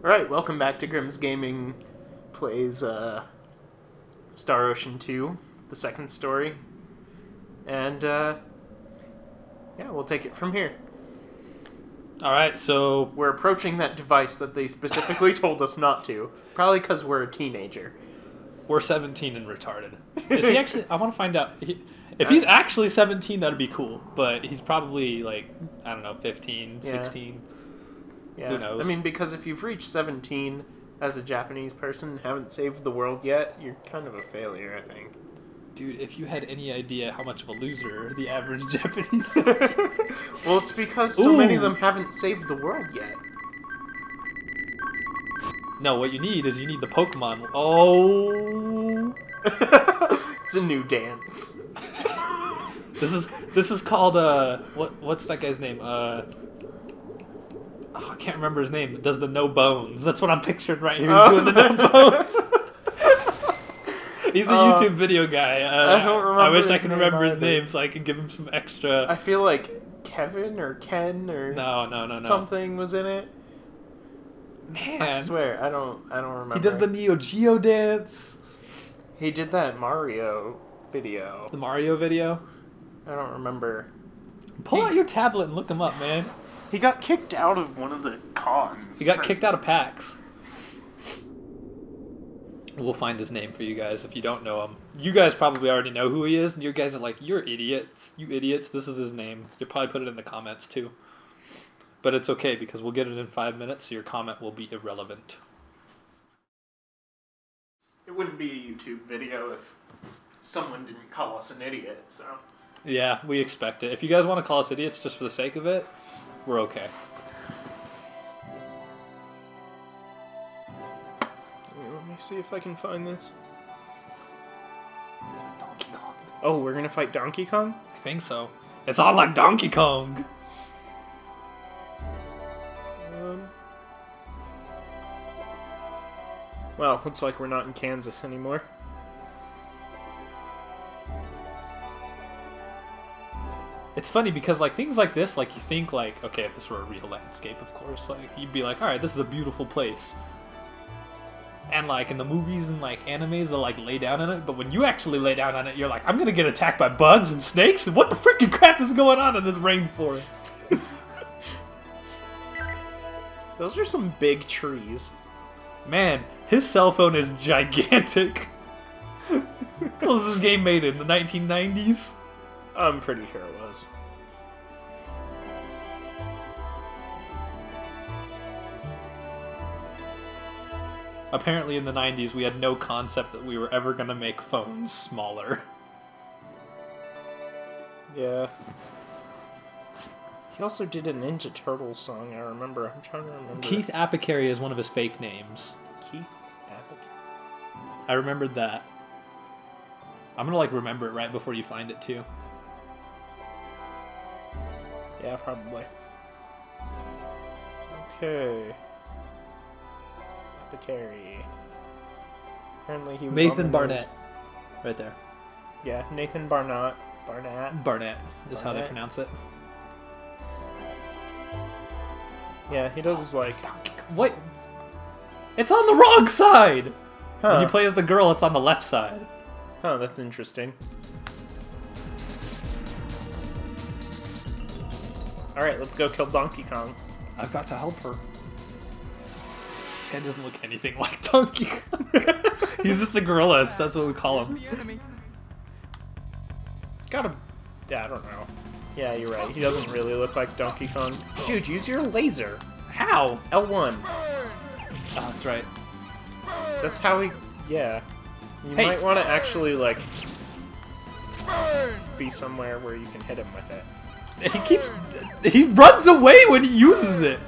Alright, welcome back to Grimm's Gaming Plays Star Ocean 2, the second story. And, yeah, we'll take it from here. Alright, so We're approaching that device that they specifically told us not to. Probably because we're a teenager. we're 17 and retarded. Is he actually... I want to find out. If he's actually 17, that'd be cool. But he's probably, like, I don't know, 15, 16. Yeah. Who knows? I mean, because if you've reached 17 as a Japanese person and haven't saved the world yet, you're kind of a failure, I think. Dude, if you had any idea how much of a loser the average Japanese... Well, it's because so many of them haven't saved the world yet. No, what you need is you need the Pokemon. Oh... It's a new dance. This is called, what's that guy's name? I can't remember his name. That does the no bones. That's what I'm picturing right here. He's doing the no bones. He's a YouTube video guy. I don't remember. I wish I could name remember his either. name so I could give him some extra. I feel like Kevin or Ken or No. something was in it. Man, I swear, I don't remember. he does the Neo Geo dance. He did that Mario video. The Mario video. I don't remember. Pull out your tablet and look him up, man. He got kicked out of one of the cons. He got kicked out of PAX. We'll find his name for you guys if you don't know him. You guys probably already know who he is, and you guys are like, you're idiots. You idiots, this is his name. You'll probably put it in the comments, too. But it's okay, because we'll get it in 5 minutes, so your comment will be irrelevant. It wouldn't be a YouTube video if someone didn't call us an idiot, so... Yeah, we expect it. If you guys want to call us idiots just for the sake of it, we're okay. Let me see if I can find this. Donkey Kong. Oh, we're gonna fight Donkey Kong? I think so. It's all like Donkey Kong. Well, looks like we're not in Kansas anymore. It's funny because, like, things like this, like, you think, like, okay, if this were a real landscape, of course, like, you'd be like, alright, this is a beautiful place. And, like, in the movies and, like, animes, they'll, like, lay down in it, but when you actually lay down on it, you're like, I'm gonna get attacked by bugs and snakes, and what the freaking crap is going on in this rainforest? Those are some big trees. Man, his cell phone is gigantic. What was this game made in, the 1990s? I'm pretty sure it was. Apparently in the 90s, we had no concept that we were ever going to make phones smaller. Yeah. He also did a Ninja Turtles song, I remember. I'm trying to remember. Keith Apicary is one of his fake names. Keith Apicary? I remembered that. I'm going to, like, remember it right before you find it, too. Yeah, probably. Okay. Apicary. Apparently he was Nathan on the Barnett. news. Right there. Yeah, Nathan Barnett. Barnett is how they Barnett. pronounce it. Yeah, he does like... What? It's on the wrong side! Huh. When you play as the girl, it's on the left side. Huh, that's interesting. Alright, let's go kill Donkey Kong. I've got to help her. This guy doesn't look anything like Donkey Kong. He's just a gorilla, that's what we call him. Gotta... Yeah, I don't know. Yeah, you're right. He doesn't really look like Donkey Kong. Dude, use your laser. How? L1. Oh, that's right. That's how he... Yeah. You Hey. might want to actually, like... be somewhere where you can hit him with it. He runs away when he uses it.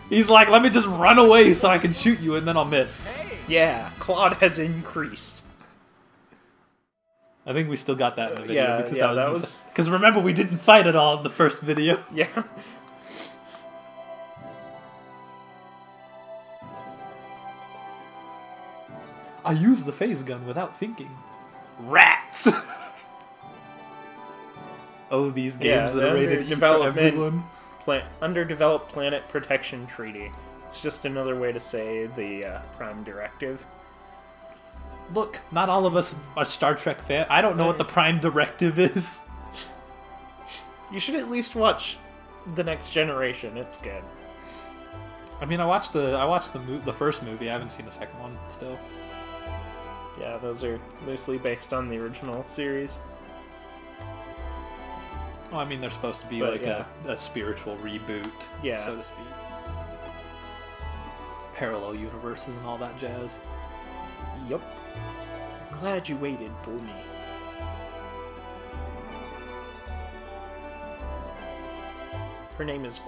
He's like, let me just run away so I can shoot you and then I'll miss. Yeah, Claude has increased. I think we still got that in the video. Yeah, because yeah, that was... Because remember, we didn't fight at all in the first video. Yeah. I used the phase gun without thinking. Rats! Oh, these games that are they're rated E for development. everyone. Underdeveloped Planet Protection Treaty. It's just another way to say the Prime Directive. Look, not all of us are Star Trek fans. I don't know what the Prime Directive is. You should at least watch The Next Generation. It's good. I mean, I watched the first movie. I haven't seen the second one still. Yeah, those are loosely based on the original series. Well, I mean, they're supposed to be a spiritual reboot, so to speak. Parallel universes and all that jazz. Yup. Glad you waited for me. Her name is ?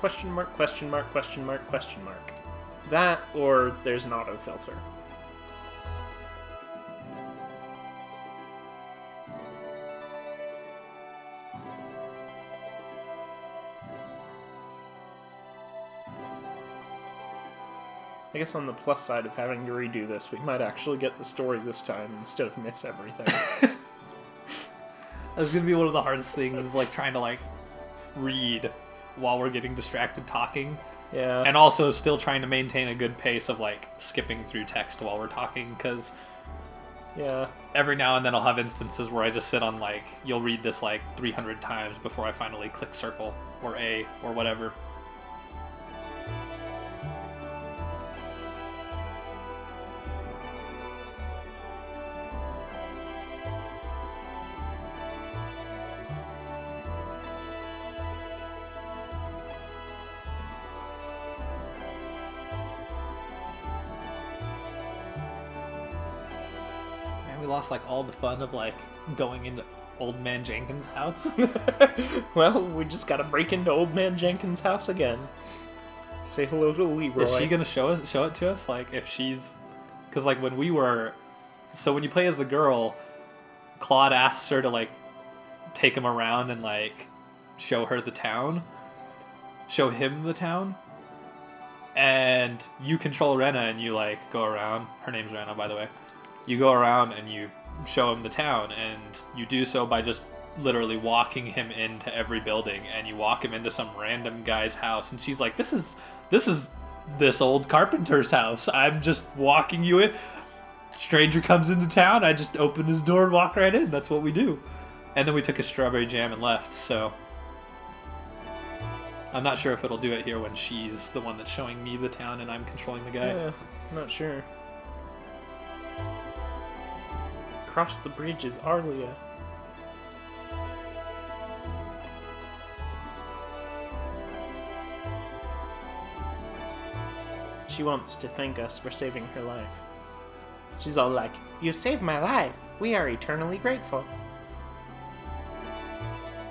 That, or there's an autofilter. I guess on the plus side of having to redo this, we might actually get the story this time instead of miss everything. That's gonna be one of the hardest things, is like trying to like read while we're getting distracted talking. Yeah. And also still trying to maintain a good pace of like skipping through text while we're talking, because every now and then I'll have instances where I just sit on like, you'll read this like 300 times before I finally click circle or A or whatever. We lost like all the fun of like going into Old Man Jenkins' house. Well, we just gotta break into Old Man Jenkins' house again. Say hello to Leroy. Is she gonna show it to us? Like if she's, because like when you play as the girl, Claude asks her to like take him around and like show him the town, and you control Rena and you like go around. Her name's Rena, by the way. You go around and you show him the town, and you do so by just literally walking him into every building, and you walk him into some random guy's house, and she's like, this is this old carpenter's house. I'm just walking you in. Stranger comes into town, I just open his door and walk right in. That's what we do. And then we took a strawberry jam and left, so I'm not sure if it'll do it here when she's the one that's showing me the town and I'm controlling the guy. Yeah, I'm not sure. Across the bridge is Arlia. She wants to thank us for saving her life. She's all like, "You saved my life. We are eternally grateful."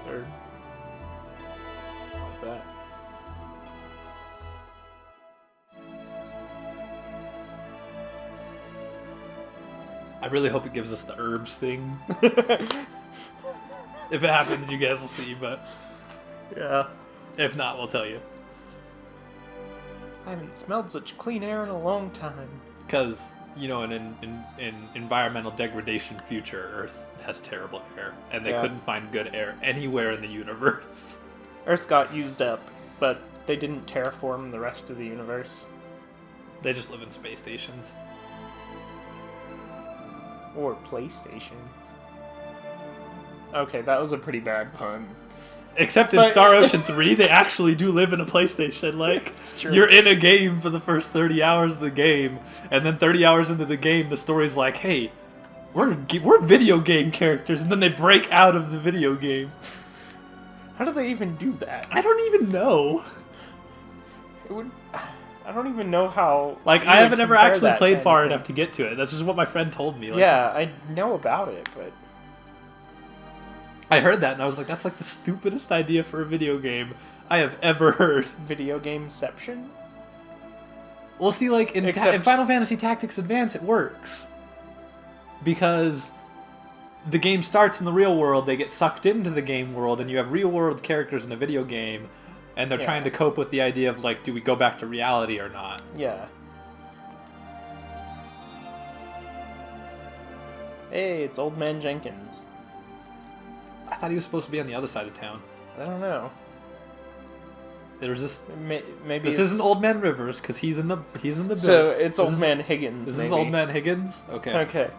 Or like that. I really hope it gives us the herbs thing. If it happens, you guys will see, but yeah. If not, we'll tell you. I haven't smelled such clean air in a long time. Because, you know, in environmental degradation future, Earth has terrible air, and they couldn't find good air anywhere in the universe. Earth got used up, but they didn't terraform the rest of the universe. They just live in space stations. Or PlayStations. Okay, that was a pretty bad pun. Except in Star Ocean 3, they actually do live in a PlayStation. Like, it's true. You're in a game for the first 30 hours of the game, and then 30 hours into the game, the story's like, hey, we're video game characters, and then they break out of the video game. How do they even do that? I don't even know. I don't even know how... Like, I haven't ever actually played far enough to get to it. That's just what my friend told me. Like, yeah, I know about it, but... I heard that, and I was like, that's like the stupidest idea for a video game I have ever heard. Video gameception? Well, see, like, in Final Fantasy Tactics Advance, it works. Because the game starts in the real world, they get sucked into the game world, and you have real-world characters in a video game, and they're trying to cope with the idea of, like, do we go back to reality or not? Yeah. Hey, it's Old Man Jenkins. I thought he was supposed to be on the other side of town. I don't know. There's this. Maybe This isn't Old Man Rivers because he's in the bill. So it's Old Man Higgins. This is Old Man Higgins. Okay. Okay.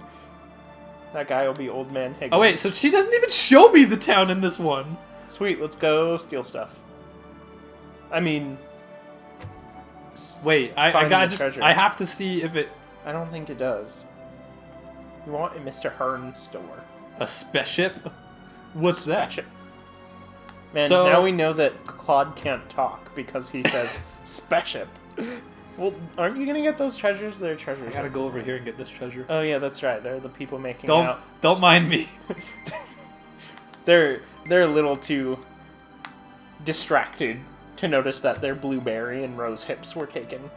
That guy will be Old Man Higgins. Oh wait, so she doesn't even show me the town in this one. Sweet, let's go steal stuff. I mean, wait, I have to see if it. I don't think it does. You want a Mr. Hearn's store. A spaceship? What's that? Spaceship. Man, So- now we know that Claude can't talk because he says spaceship. Well, aren't you gonna get those treasures? They're treasures. I gotta go over here and get this treasure. Oh yeah, that's right. They're the people making out. Don't mind me. They're a little too distracted to notice that their blueberry and rose hips were taken.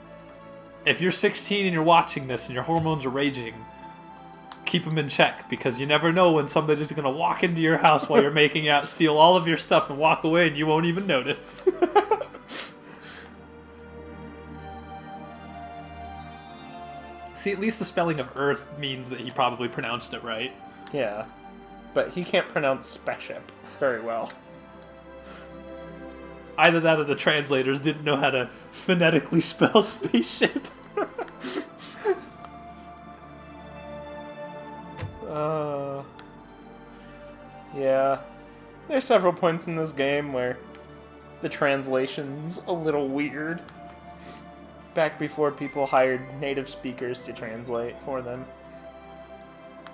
If you're 16 and you're watching this and your hormones are raging, keep them in check because you never know when somebody's gonna walk into your house while you're making out, steal all of your stuff, and walk away, and you won't even notice. See, at least the spelling of Earth means that he probably pronounced it right. Yeah, but he can't pronounce spaceship very well. Either that or the translators didn't know how to phonetically spell spaceship. Yeah. There's several points in this game where the translation's a little weird. Back before people hired native speakers to translate for them.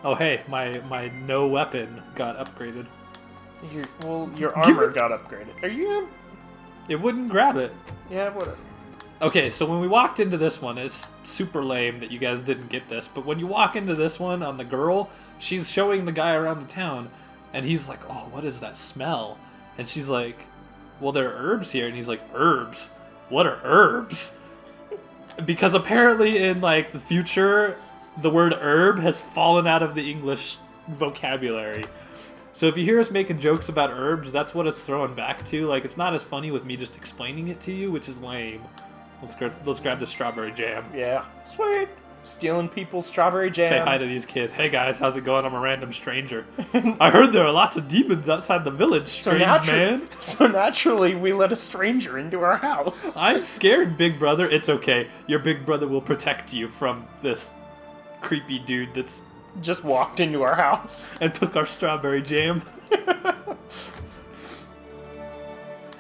Oh hey, my no weapon got upgraded. Your armor got upgraded. Are you gonna... It wouldn't grab it. Yeah, whatever. Okay, so when we walked into this one, it's super lame that you guys didn't get this, but when you walk into this one on the girl, she's showing the guy around the town, and he's like, oh, what is that smell? And she's like, well, there are herbs here, and he's like, herbs? What are herbs? Because apparently in, like, the future, the word herb has fallen out of the English vocabulary. So if you hear us making jokes about herbs, that's what it's throwing back to. Like, it's not as funny with me just explaining it to you, which is lame. Let's grab the strawberry jam. Yeah. Sweet. Stealing people's strawberry jam. Say hi to these kids. Hey guys, how's it going? I'm a random stranger. I heard there are lots of demons outside the village, strange man. So naturally, we let a stranger into our house. I'm scared, big brother. It's okay. Your big brother will protect you from this creepy dude that's just walked into our house and took our strawberry jam.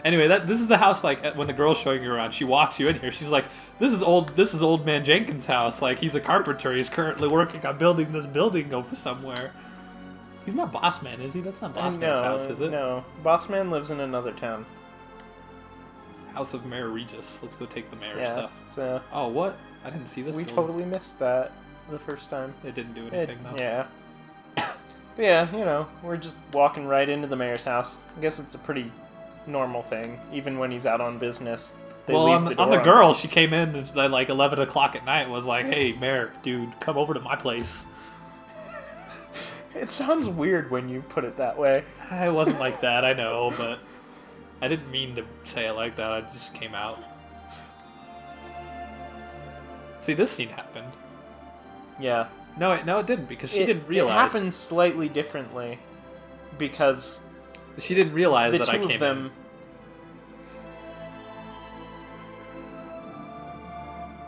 Anyway, this is the house. Like when the girl's showing you around, she walks you in here. She's like, "This is old man Jenkins' house. Like he's a carpenter. He's currently working on building this building over somewhere. He's not Boss Man, is he? That's not Boss Man's house, is it? No, Boss Man lives in another town. House of Mayor Regis. Let's go take the mayor's Yeah. stuff. So Oh, what? I didn't see this. we building. totally missed that the first time. It didn't do anything though. Yeah. But yeah, we're just walking right into the mayor's house. I guess it's a pretty normal thing, even when he's out on business. They Well, leave on the girl, she came in at like 11 o'clock at night. Was like, "Hey, mayor, dude, come over to my place." It sounds weird when you put it that way. It wasn't like that, I know, but I didn't mean to say it like that. It just came out. See, this scene happened. Yeah. No, it didn't because she didn't realize. It happened slightly differently because She didn't realize the that I two came of them.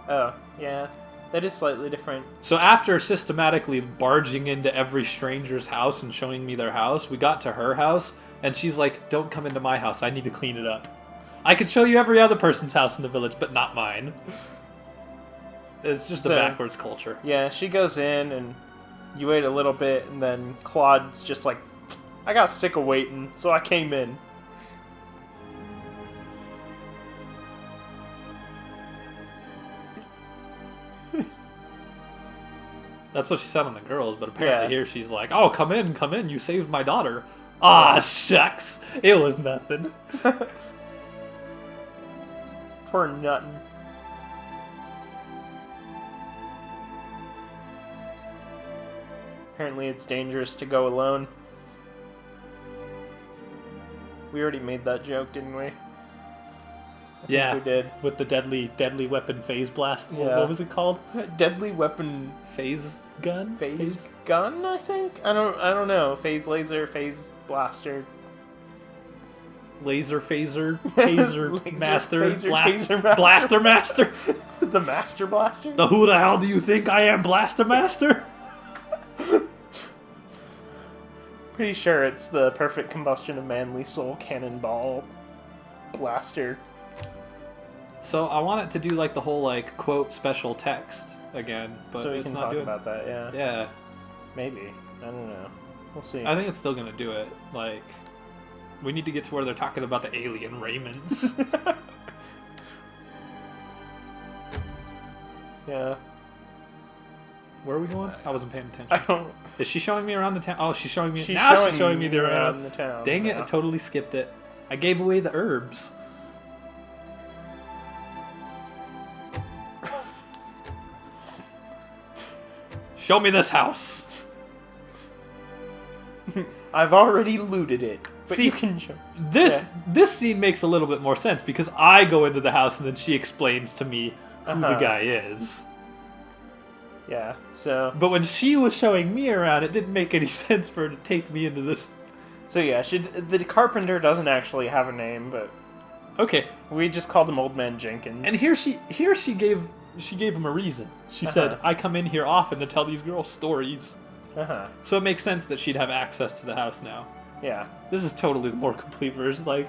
in. Oh, yeah. That is slightly different. So after systematically barging into every stranger's house and showing me their house, we got to her house, and she's like, "Don't come into my house. I need to clean it up. I could show you every other person's house in the village, but not mine." It's just a backwards culture. Yeah, she goes in, and you wait a little bit, and then Claude's just like, I got sick of waiting, so I came in. That's what she said on the girls, but apparently Yeah. here she's like, "Oh, come in, you saved my daughter." Ah, shucks. It was nothing. Poor nuttin'. Apparently it's dangerous to go alone. We already made that joke, didn't we? I think we did. With the deadly weapon phase blast. Yeah. What was it called? Deadly weapon Phase gun? phase gun, I think? I don't know. Phase laser, phase blaster. laser phaser, taser Laser master, phaser, blaster, taser master. blaster master. The Master Blaster? The who the hell do you think I am, Blaster Master? Pretty sure it's the perfect combustion of manly soul cannonball blaster. So I want it to do like the whole like quote special text again, but So we it's can not talk doing. about that, yeah. Yeah, Maybe. I don't know. We'll see. I think it's still gonna do it. Like, we need to get to where they're talking about the alien Raymonds. Yeah. Where are we going? I wasn't paying attention. I don't... Is she showing me around the town? Oh, she's showing me. She's Now showing she's showing me the around. the town. Dang it! yeah. I totally skipped it. I gave away the herbs. Show me this house. I've already looted it. But See, you can show... This Yeah. this scene makes a little bit more sense because I go into the house and then she explains to me who the Uh-huh. guy is. Yeah, so... But when she was showing me around, it didn't make any sense for her to take me into this. So yeah, the carpenter doesn't actually have a name, but Okay, we just called him Old Man Jenkins. and here she gave him a reason. She said, "I come in here often to tell these girls stories." Uh-huh. So it makes sense that she'd have access to the house now. Yeah. This is totally the more complete version. Like,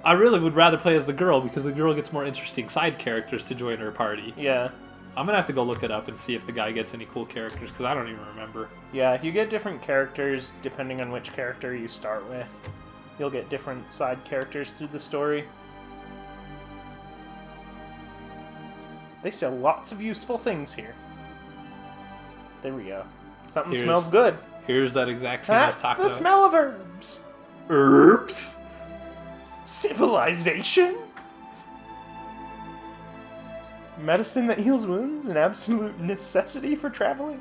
I really would rather play as the girl because the girl gets more interesting side characters to join her party. Yeah. I'm gonna have to go look it up and see if the guy gets any cool characters because I don't even remember. Yeah, you get different characters depending on which character you start with. You'll get different side characters through the story. They sell lots of useful things here. There we go. Something Here's- smells good. Here's that exact scene I was That's talking the about. smell of herbs. Herbs. Civilization? Medicine that heals wounds, an absolute necessity for traveling.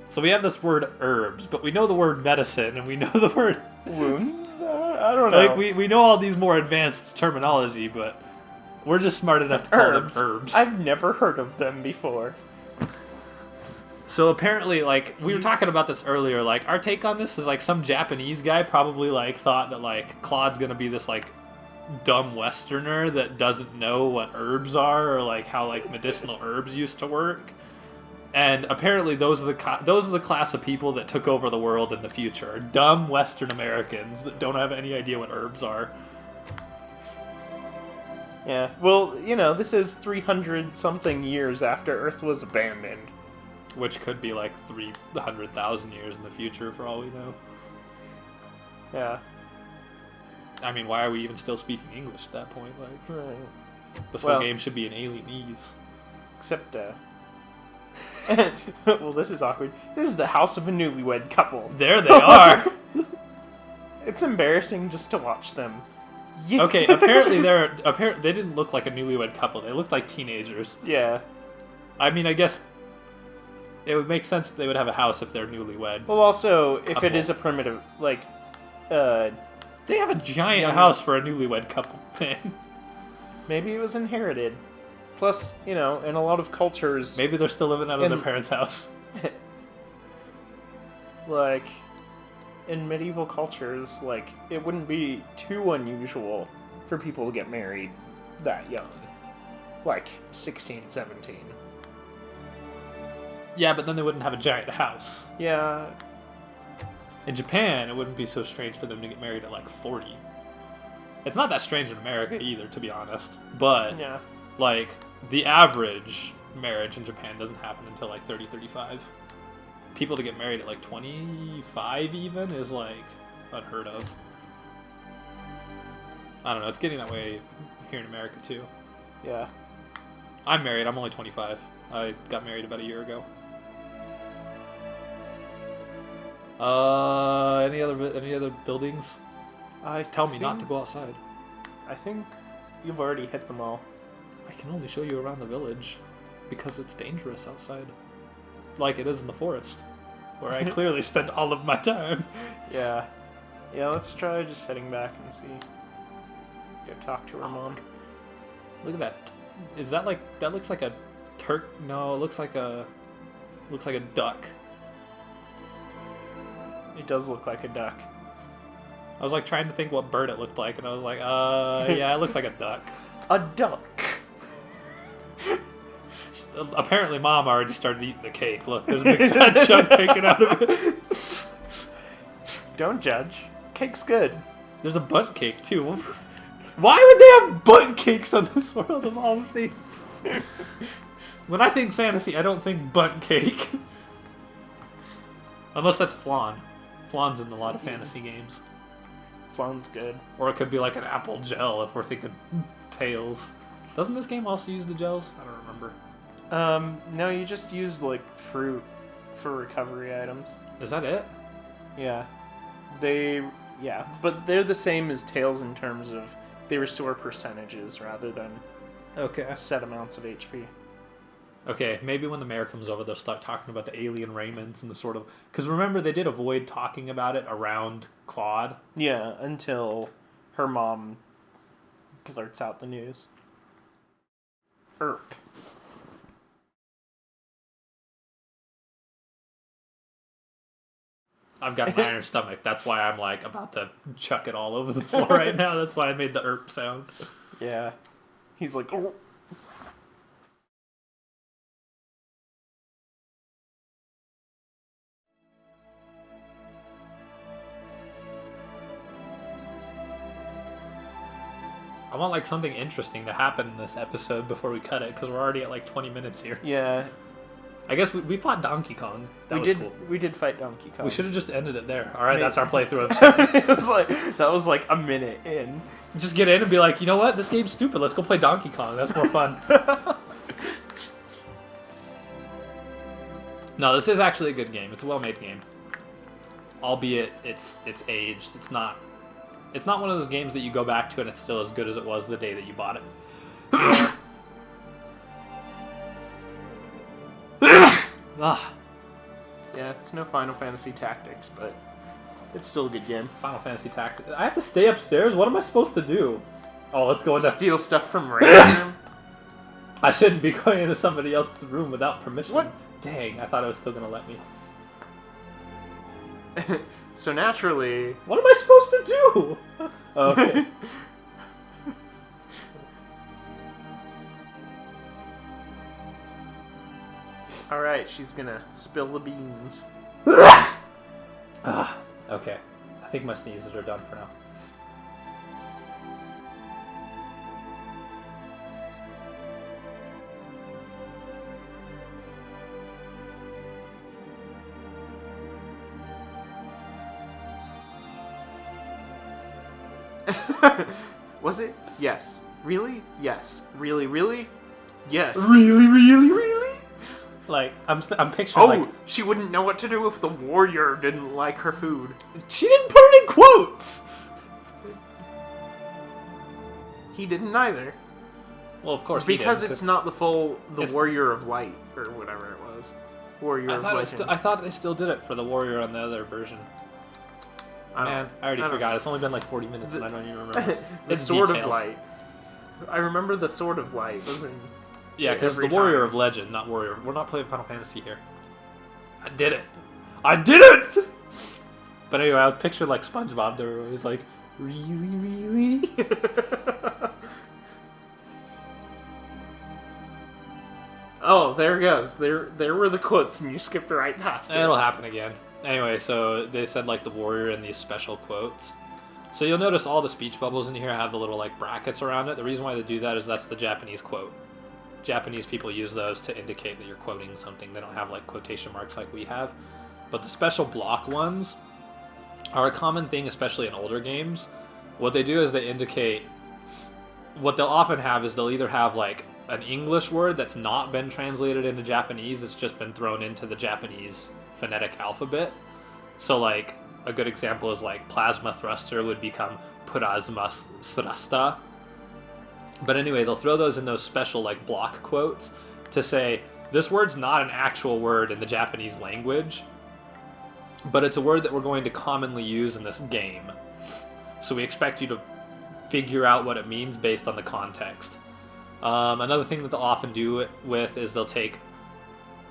So we have this word herbs, but we know the word medicine and we know the word Wounds? I don't know. like we know all these more advanced terminology, but we're just smart enough to call them herbs. I've never heard of them before. So apparently, like, we were talking about this earlier, like, our take on this is, like, some Japanese guy probably, like, thought that, like, Claude's gonna be this, like, dumb Westerner that doesn't know what herbs are or, like, how, like, medicinal herbs used to work. And apparently those are the class of people that took over the world in the future. Dumb Western Americans that don't have any idea what herbs are. Yeah, well, you know, this is 300-something years after Earth was abandoned. Which could be, like, 300,000 years in the future, for all we know. Yeah. I mean, why are we even still speaking English at that point? Like, Right. this Well- whole game should be in alienese. Except, well, this is awkward. This is the house of a newlywed couple. There they are! It's embarrassing just to watch them. Yeah. Okay, apparently they didn't look like a newlywed couple. They looked like teenagers. Yeah. I mean, I guess it would make sense that they would have a house if they're newlywed. Well, also, if Couple. it is a primitive, like, They have a giant Young- house for a newlywed couple, man. maybe it was inherited. Plus, you know, in a lot of cultures, Maybe they're still living out of And- their parents' house. like, in medieval cultures, like, it wouldn't be too unusual for people to get married that young. Like, 16, 17. Yeah, but then they wouldn't have a giant house. Yeah, In Japan, it wouldn't be so strange for them to get married at like 40. It's not that strange in America either, to be honest. But, yeah. like, the average marriage in Japan doesn't happen until like 30, 35. People to get married at like 25 even is like unheard of. I don't know, it's getting that way here in America too. Yeah. I'm married, I'm only 25. I got married about a year ago. Any other buildings? Tell me not to go outside. I think you've already hit them all. I can only show you around the village because it's dangerous outside. Like it is in the forest, where I clearly spend all of my time. Yeah. Yeah, let's try just heading back and see. Go talk to her mom. Look at that. Is that like, that looks like a Turk? No, it looks like a duck. It does look like a duck. I was like trying to think what bird it looked like, and I was like, yeah, it looks like a duck. A duck. Apparently, Mom already started eating the cake. Look, there's a big fat chunk taken out of it. Don't judge. Cake's good. There's a bunt cake too. Why would they have bunt cakes on this world of all things? When I think fantasy, I don't think bunt cake. Unless that's flan. Flan's in a lot of fantasy games. Flan's good. Or it could be like an apple gel if we're thinking tails. Doesn't this game also use the gels? I don't remember. No, you just use, like, fruit for recovery items. Is that it? Yeah. Yeah, but they're the same as Tails in terms of they restore percentages rather than set amounts of HP. Okay, maybe when the mayor comes over, they'll start talking about the alien Raymonds and the sort of... Because remember, they did avoid talking about it around Claude. Yeah, until her mom blurts out the news. Erp. I've got an iron stomach. That's why I'm like about to chuck it all over the floor right now. That's why I made the erp sound. Yeah. He's like, oh. I want like something interesting to happen in this episode before we cut it, because we're already at like 20 minutes here. Yeah. I guess we fought Donkey Kong. That was cool. We did fight Donkey Kong. We should have just ended it there. All right, Maybe. that's our playthrough episode. That was like a minute in. Just get in and be like, you know what? This game's stupid. Let's go play Donkey Kong. That's more fun. No, this is actually a good game. It's a well-made game. Albeit it's aged. It's not one of those games that you go back to and it's still as good as it was the day that you bought it. Ah. Yeah, it's no Final Fantasy Tactics, but it's still a good game. Final Fantasy Tactics. I have to stay upstairs? What am I supposed to do? Oh, let's go into... Steal stuff from Ray's room? I shouldn't be going into somebody else's room without permission. What? Dang, I thought it was still going to let me. So naturally... What am I supposed to do? Okay. Alright, she's gonna spill the beans. Ah, okay. I think my sneezes are done for now. Was it? Yes. Really? Yes. Really? Really? Yes. Really, really, really? Like, I'm picturing, Oh, like... she wouldn't know what to do if the warrior didn't like her food. She didn't put it in quotes! He didn't either. Well, of course Because he didn't, it's not the It's- Warrior of Light, or whatever it was. Warrior of Legend. I thought they still did it for the warrior on the other version. Man, I already forgot. It's only been like 40 minutes and I don't even remember. The It's Sword details. of Light. I remember the Sword of Light was in... Yeah, because the every warrior time. of legend, not warrior. We're not playing Final Fantasy here. I did it! I did it! But anyway, I was pictured like SpongeBob there, where he's like, really, really? Oh, there it goes. There were the quotes, and you skipped right past it. It'll happen again. Anyway, so they said like the warrior in these special quotes. So you'll notice all the speech bubbles in here have the little like brackets around it. The reason why they do that is that's the Japanese quote. Japanese people use those to indicate that you're quoting something. They don't have like quotation marks like we have. But the special block ones are a common thing, especially in older games. What they do is they indicate... What they'll often have is they'll either have like an English word that's not been translated into Japanese, it's just been thrown into the Japanese phonetic alphabet. So like, a good example is like plasma thruster would become plasma thrusta. But anyway, they'll throw those in those special like block quotes to say, this word's not an actual word in the Japanese language, but it's a word that we're going to commonly use in this game. So we expect you to figure out what it means based on the context. Another thing that they'll often do it with is they'll take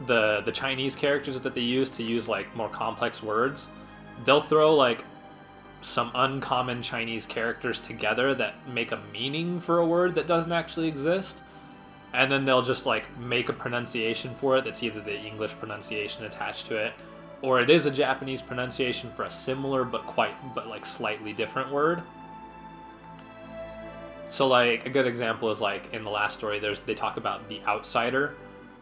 the Chinese characters that they use to use like more complex words. They'll throw like some uncommon Chinese characters together that make a meaning for a word that doesn't actually exist. And then they'll just like make a pronunciation for it that's either the English pronunciation attached to it, or it is a Japanese pronunciation for a similar but like slightly different word. So like a good example is like in the last story, they talk about the outsider,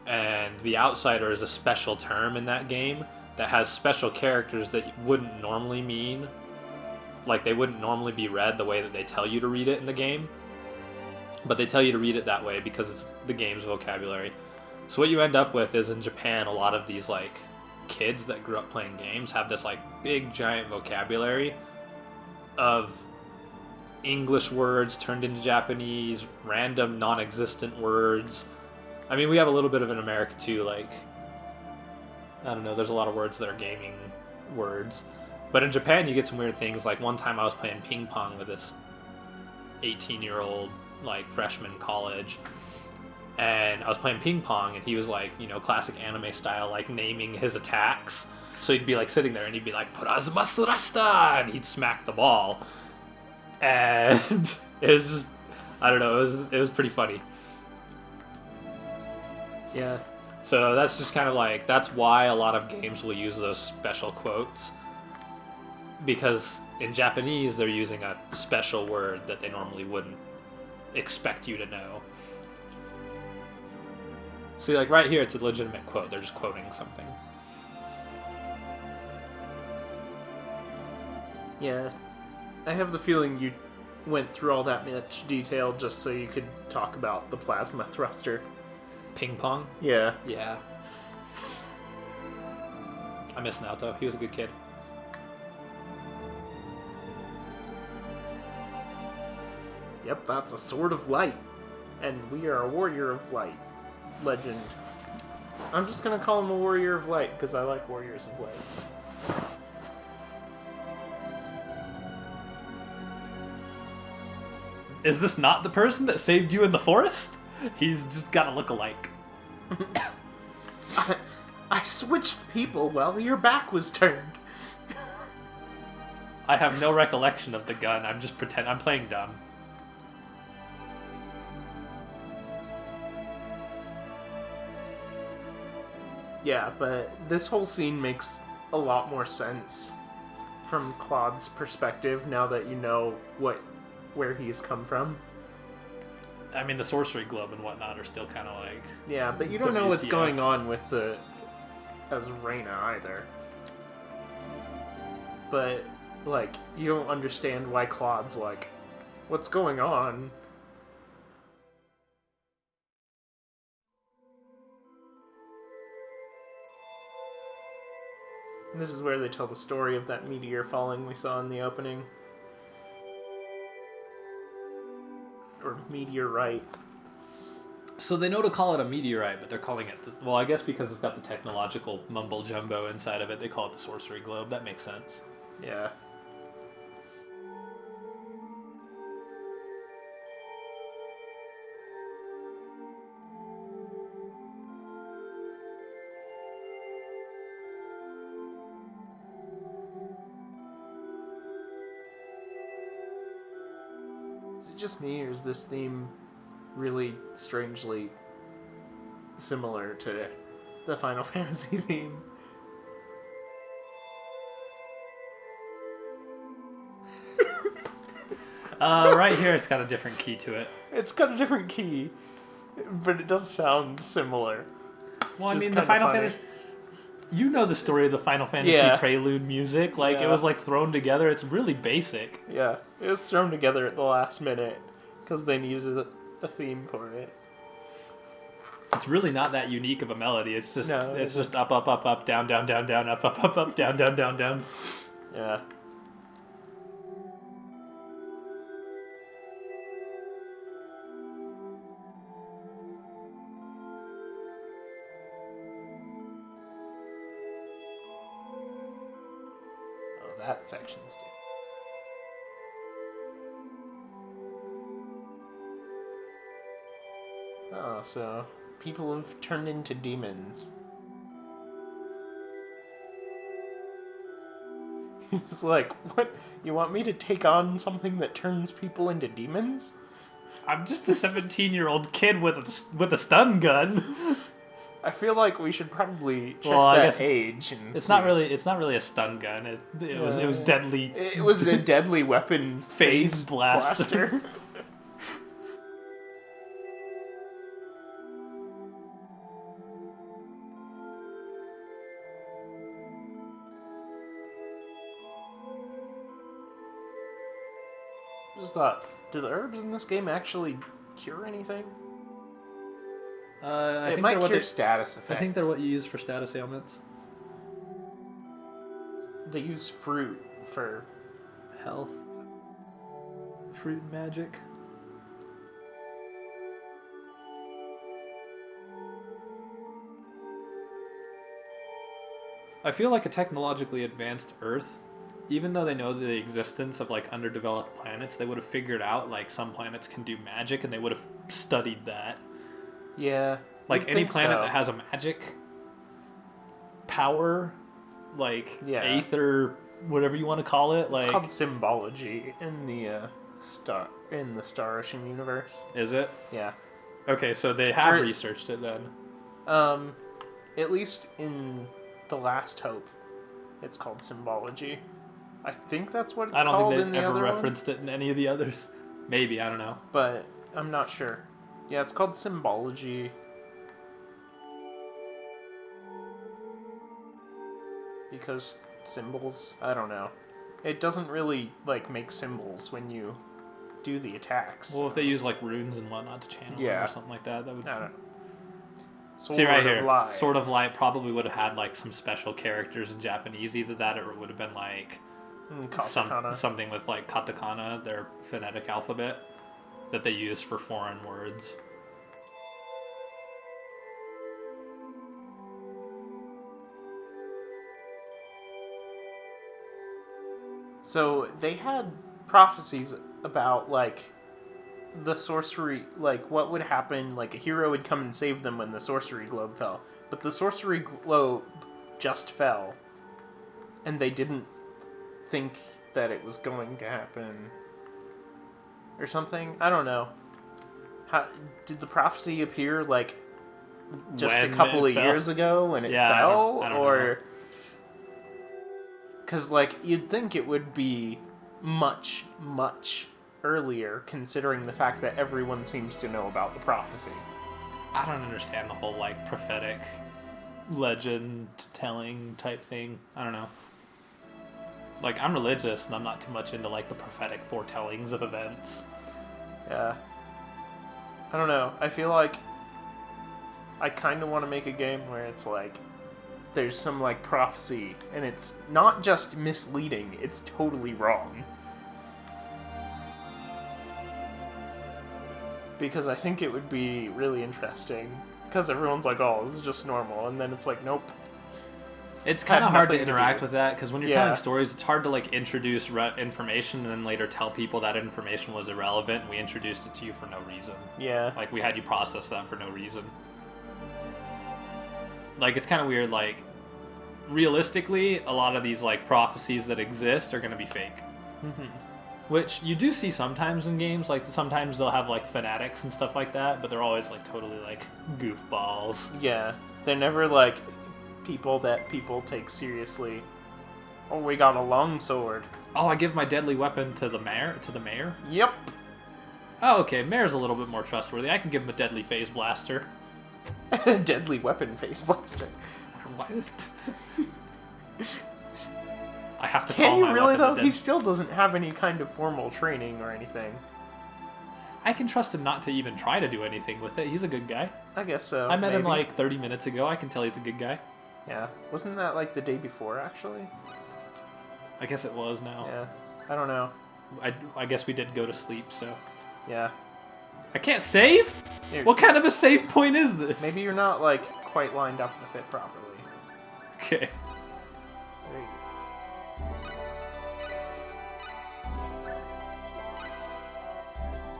and the outsider is a special term in that game that has special characters that wouldn't normally mean, like they wouldn't normally be read the way that they tell you to read it in the game. But they tell you to read it that way because it's the game's vocabulary. So what you end up with is in Japan, a lot of these like kids that grew up playing games have this like big giant vocabulary of English words turned into Japanese, random non-existent words. I mean, we have a little bit of it in America too, like, I don't know, there's a lot of words that are gaming words. But in Japan, you get some weird things. Like one time I was playing ping pong with this 18-year-old like freshman in college, and I was playing ping pong, and he was like, you know, classic anime style, like naming his attacks. So he'd be like sitting there and he'd be like, "Purasmasu Rasta," and he'd smack the ball. And it was just, I don't know, it was pretty funny. Yeah. So that's just kind of like, that's why a lot of games will use those special quotes, because in Japanese they're using a special word that they normally wouldn't expect you to know. See, like right here, it's a legitimate quote. They're just quoting something. Yeah. I have the feeling you went through all that much detail just so you could talk about the plasma thruster. Ping pong? Yeah. Yeah. I miss Naoto. He was a good kid. Yep, that's a sword of light. And we are a warrior of light. Legend. I'm just gonna call him a warrior of light, because I like warriors of light. Is this not the person that saved you in the forest? He's just got a look-alike. I switched people while your back was turned. I have no recollection of the gun. I'm just I'm playing dumb. Yeah, but this whole scene makes a lot more sense from Claude's perspective now that you know where he's come from. I mean, the sorcery globe and whatnot are still kind of like... Yeah, but you don't know what's WTF. going on with the Azrena either. But, like, you don't understand why Claude's like, what's going on? And this is where they tell the story of that meteor falling we saw in the opening. Or meteorite. So they know to call it a meteorite, but they're calling it... Well, I guess because it's got the technological mumbo-jumbo inside of it, they call it the sorcery globe. That makes sense. Yeah. Is it just me, or is this theme really strangely similar to the Final Fantasy theme? Right here, it's got a different key to it. It's got a different key, but it does sound similar. Well, I mean, the Final Fantasy... You know the story of the Final Fantasy Prelude music. Like, it was, like, thrown together. It's really basic. Yeah, it was thrown together at the last minute because they needed a theme for it. It's really not that unique of a melody. It's just just up, up, up, up, down, down, down, down, up, up, up, up, down, down, down, down. Yeah. That section's different. Oh, so people have turned into demons. He's like, what? You want me to take on something that turns people into demons? I'm just a 17-year-old kid with a stun gun. I feel like we should probably check I that guess age. And It's see. not really a stun gun. It was deadly. It was a deadly weapon phase blaster. Just thought, do the herbs in this game actually cure anything? I It think might they're cure status effects. I think they're what you use for status ailments. They use fruit for Health. Fruit magic. I feel like a technologically advanced Earth, even though they know the existence of like underdeveloped planets, they would have figured out like some planets can do magic and they would have studied that. Yeah. Like you'd any think planet so. that has a magic power, like Yeah. aether, whatever you want to call it, like It's called symbology in the Star Ocean universe. is it? Yeah. Okay, so they have Or- researched it then. At least in The Last Hope, it's called symbology. I think that's what it's I don't called think in they've the ever other referenced it in any of the others. Maybe, I don't know. one, but I'm not sure. Yeah, it's called symbology. Because symbols, I don't know. It doesn't really like make symbols when you do the attacks. Well, if they use like runes and whatnot to channel them Yeah. or something like that, that would. I don't know. See right Sword of here, Light. Sword of Light probably would have had like some special characters in Japanese, either that or it would have been like Katakana. something with like katakana, their phonetic alphabet, that they use for foreign words. So they had prophecies about like the sorcery, like what would happen, like a hero would come and save them when the sorcery globe fell. But the sorcery globe just fell, and they didn't think that it was going to happen or something. I don't know. How did the prophecy appear like just When a couple it of fell? years ago when it Yeah, I fell, don't or know. because like you'd think it would be much earlier, considering the fact that everyone seems to know about the prophecy. I don't understand the whole like prophetic legend telling type thing. I don't know. Like I'm religious and I'm not too much into like the prophetic foretellings of events. Yeah. I don't know. I feel like I kind of want to make a game where it's like there's some like prophecy and it's not just misleading, it's totally wrong. Because I think it would be really interesting. Because everyone's like, oh, this is just normal. And then it's like, nope. It's kind of Had hard to nothing to interact do. with that because when you're Yeah. telling stories, it's hard to like introduce information and then later tell people that information was irrelevant and we introduced it to you for no reason. Yeah. Like we had you process that for no reason. Like it's kind of weird. Like realistically, a lot of these like prophecies that exist are going to be fake. Which you do see sometimes in games. Like sometimes they'll have like fanatics and stuff like that, but they're always like totally like goofballs. Yeah. They're never like people that people take seriously. Oh, we got a longsword. Oh, I give my deadly weapon to the mayor. Yep. Oh, okay. Mayor's a little bit more trustworthy. I can give him a deadly phase blaster. Deadly weapon face blaster. Why is I have to Can call you my really weapon a though? dead- He still doesn't have any kind of formal training or anything. I can trust him not to even try to do anything with it. He's a good guy. I guess so. I met him maybe. like 30 minutes ago. I can tell he's a good guy. Yeah. Wasn't that like the day before actually? I guess it was now. Yeah. I don't know. I guess we did go to sleep, so... Yeah. I can't save? Here, What kind of a save point is this? Maybe you're not like quite lined up with it properly. Okay. There you go.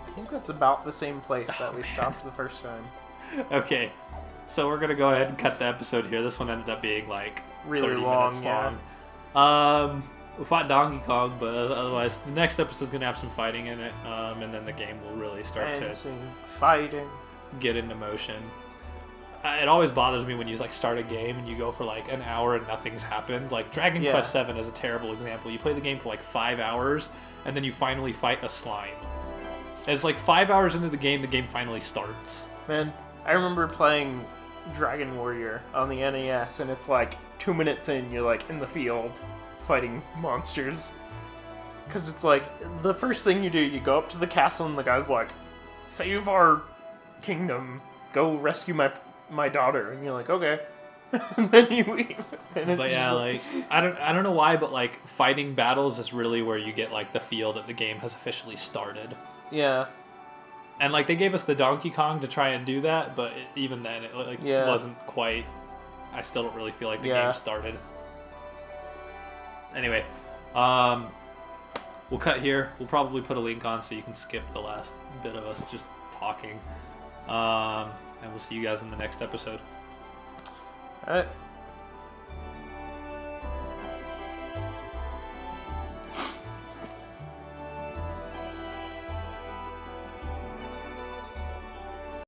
I think that's about the same place that we stopped the first time. Okay. So we're gonna go ahead and cut the episode here. This one ended up being like Really 30 long, minutes yeah. long. We fought Donkey Kong, but otherwise, the next episode's gonna have some fighting in it, and then the game will really start Dancing, fighting. to get into motion. It always bothers me when you like start a game and you go for like an hour and nothing's happened. Like Dragon Quest VII is a terrible example. You play the game for like 5 hours and then you finally fight a slime. It's like 5 hours into the game finally starts. Man, I remember playing Dragon Warrior on the NES, and it's like 2 minutes in, you're like in the field fighting monsters. Because it's like, the first thing you do, you go up to the castle and the guy's like, save our kingdom, go rescue my daughter, and you're like, okay. And then you leave. And it's but yeah, like I don't know why, but like fighting battles is really where you get like the feel that the game has officially started. Yeah. And like they gave us the Donkey Kong to try and do that, but even then it like wasn't quite. I still don't really feel like the game started. Anyway, we'll cut here. We'll probably put a link on so you can skip the last bit of us just talking. And we'll see you guys in the next episode. Alright.